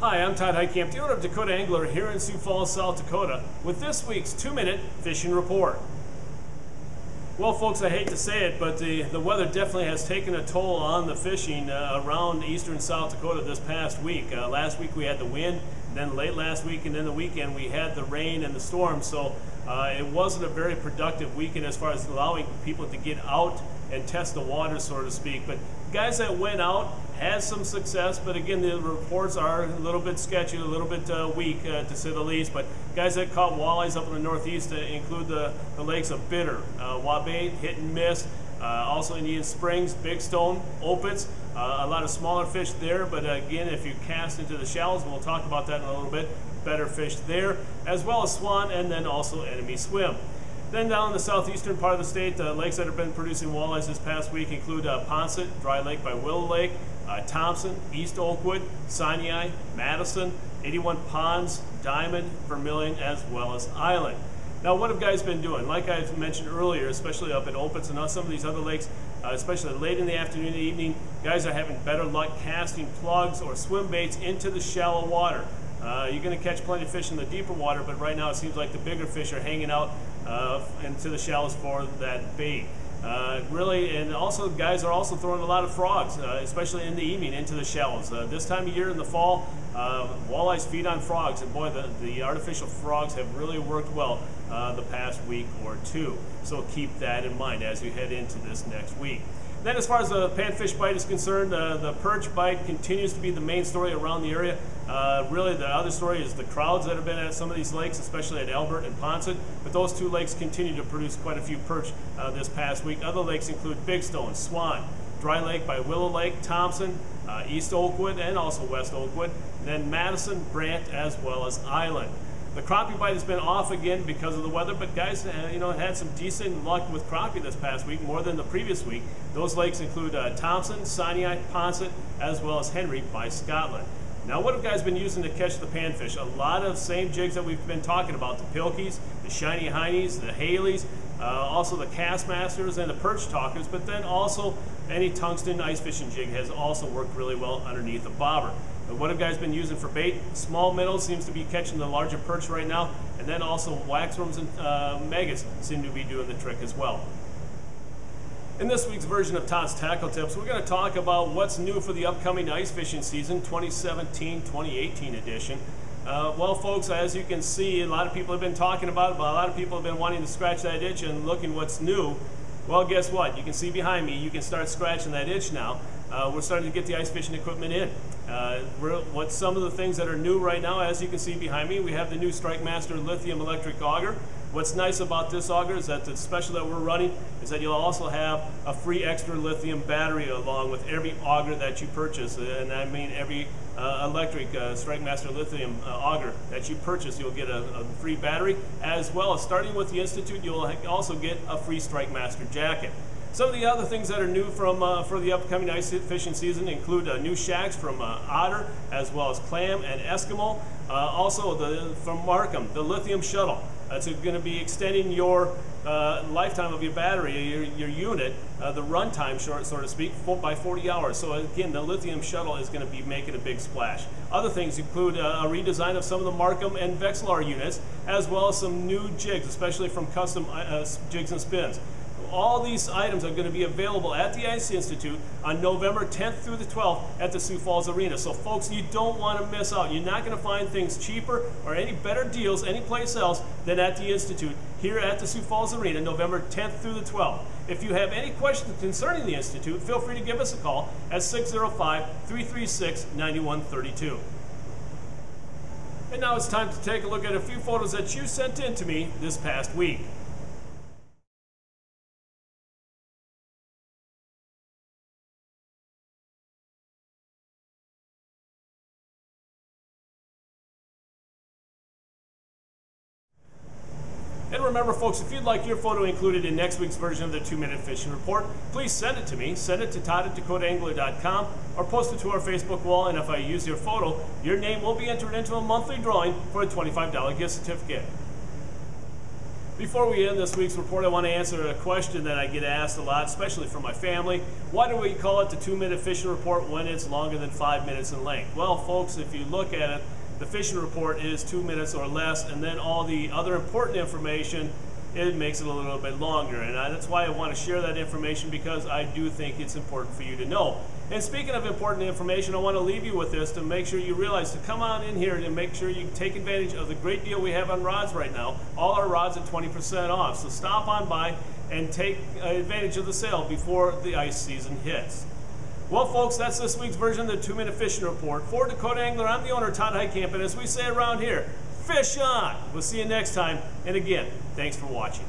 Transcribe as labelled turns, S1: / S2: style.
S1: Hi, I'm Todd Heitkamp, the owner of Dakota Angler here in Sioux Falls, South Dakota, with this week's 2-minute fishing report. Well, folks, I hate to say it, but the weather definitely has taken a toll on the fishing around eastern South Dakota this past week. Last week we had the wind, and then late last week and then the weekend we had the rain and the storm, so it wasn't a very productive weekend as far as allowing people to get out and test the water, so to speak. But guys that went out had some success, but again, the reports are a little bit sketchy, a little bit weak to say the least. But guys that caught walleyes up in the northeast include the lakes of Bitter, Wabate, Hit and Miss, also Indian Springs, Big Stone, Opitz, a lot of smaller fish there. But again, if you cast into the shallows, we'll talk about that in a little bit, better fish there, as well as swan and then also enemy swim. Then down in the southeastern part of the state, lakes that have been producing walleyes this past week include Ponset, Dry Lake by Willow Lake, Thompson, East Oakwood, Sinai, Madison, 81 Ponds, Diamond, Vermilion, as well as Island. Now, what have guys been doing? Like I mentioned earlier, especially up in Opitz and some of these other lakes, especially late in the afternoon and evening, guys are having better luck casting plugs or swim baits into the shallow water. You're going to catch plenty of fish in the deeper water, but right now it seems like the bigger fish are hanging out into the shallows for that bait. Really, and also guys are also throwing a lot of frogs, especially in the evening, into the shallows. This time of year in the fall, walleyes feed on frogs, and boy, the artificial frogs have really worked well the past week or two. So keep that in mind as you head into this next week. Then as far as the panfish bite is concerned, the perch bite continues to be the main story around the area. Really, the other story is the crowds that have been at some of these lakes, especially at Albert and Ponset. But those two lakes continue to produce quite a few perch this past week. Other lakes include Big Stone, Swan, Dry Lake by Willow Lake, Thompson, East Oakwood, and also West Oakwood. And then Madison, Brant, as well as Island. The crappie bite has been off again because of the weather, but guys, had some decent luck with crappie this past week, more than the previous week. Those lakes include Thompson, Sinai, Ponset, as well as Henry by Scotland. Now, what have guys been using to catch the panfish? A lot of same jigs that we've been talking about: the Pilkies, the Shiny Heinies, the Haleys, also the Castmasters and the Perch Talkers, but then also any tungsten ice fishing jig has also worked really well underneath a bobber. But what have guys been using for bait? Small minnows seems to be catching the larger perch right now, and then also waxworms and maggots seem to be doing the trick as well. In this week's version of Todd's Tackle Tips, we're going to talk about what's new for the upcoming ice fishing season, 2017-2018 edition. Well, folks, as you can see, a lot of people have been talking about it, but a lot of people have been wanting to scratch that itch and looking what's new. Well, guess what? You can see behind me, you can start scratching that itch now. We're starting to get the ice fishing equipment in. What's some of the things that are new right now? As you can see behind me, we have the new StrikeMaster lithium electric auger. What's nice about this auger is that the special that we're running is that you'll also have a free extra lithium battery along with every auger that you purchase. And I mean every electric StrikeMaster lithium auger that you purchase, you'll get a free battery, as well as starting with the Institute, you'll also get a free StrikeMaster jacket. Some of the other things that are new from for the upcoming ice fishing season include new shacks from Otter, as well as Clam and Eskimo. Also from Markham, the lithium shuttle. It's going to be extending your lifetime of your battery, your unit, the runtime, so to speak, by 40 hours. So again, the lithium shuttle is going to be making a big splash. Other things include a redesign of some of the Markham and Vexilar units, as well as some new jigs, especially from Custom Jigs and Spins. All these items are going to be available at the Ice Institute on November 10th through the 12th at the Sioux Falls Arena. So folks, you don't want to miss out. You're not going to find things cheaper or any better deals anyplace else than at the Institute here at the Sioux Falls Arena, November 10th through the 12th. If you have any questions concerning the Institute, feel free to give us a call at 605-336-9132. And now it's time to take a look at a few photos that you sent in to me this past week. And remember, folks, if you'd like your photo included in next week's version of the 2-Minute Fishing Report, please send it to me. Send it to todd@dakotaangler.com or post it to our Facebook wall, and if I use your photo, your name will be entered into a monthly drawing for a $25 gift certificate. Before we end this week's report, I want to answer a question that I get asked a lot, especially from my family. Why do we call it the 2-minute fishing report when it's longer than 5 minutes in length? Well, folks, if you look at it, the fishing report is 2 minutes or less, and then all the other important information, it makes it a little bit longer. And that's why I want to share that information, because I do think it's important for you to know. And speaking of important information, I want to leave you with this to make sure you realize to come on in here and make sure you take advantage of the great deal we have on rods right now. All our rods at 20% off. So stop on by and take advantage of the sale before the ice season hits. Well, folks, that's this week's version of the 2-minute fishing report. For Dakota Angler, I'm the owner, Todd Heitkamp, and as we say around here, fish on! We'll see you next time. And again, thanks for watching.